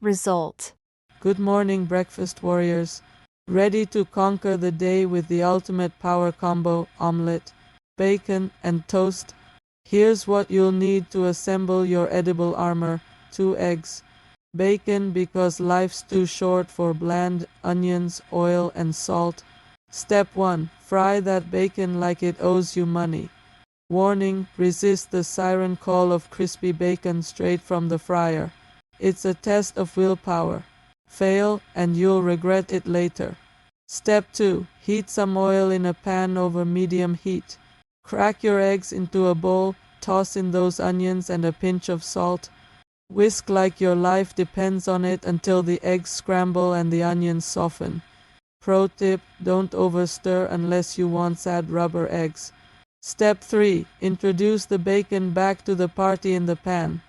result. Good morning, breakfast warriors. Ready to conquer the day with the ultimate power combo, omelet, bacon, and toast? Here's what you'll need to assemble your edible armor: 2 eggs, bacon because life's too short for bland, onions, oil, and salt. Step 1. Fry that bacon like it owes you money. Warning, resist the siren call of crispy bacon straight from the fryer. It's a test of willpower. Fail, and you'll regret it later. Step 2. Heat some oil in a pan over medium heat. Crack your eggs into a bowl, toss in those onions and a pinch of salt. Whisk like your life depends on it until the eggs scramble and the onions soften. Pro tip, don't overstir unless you want sad rubber eggs. Step 3. Introduce the bacon back to the party in the pan.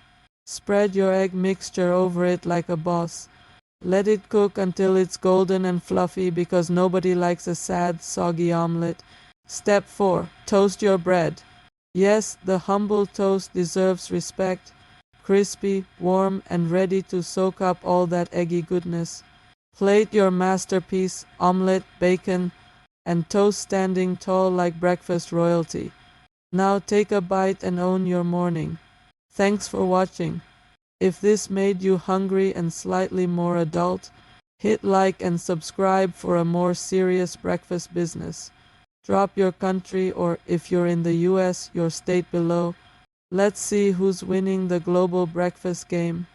Spread your egg mixture over it like a boss. Let it cook until it's golden and fluffy because nobody likes a sad, soggy omelet. Step 4. Toast your bread. Yes, the humble toast deserves respect. Crispy, warm, and ready to soak up all that eggy goodness. Plate your masterpiece, omelet, bacon, and toast standing tall like breakfast royalty. Now take a bite and own your morning. Thanks for watching. If this made you hungry and slightly more adult, hit like and subscribe for a more serious breakfast business. Drop your country or, if you're in the US, your state below. Let's see who's winning the global breakfast game.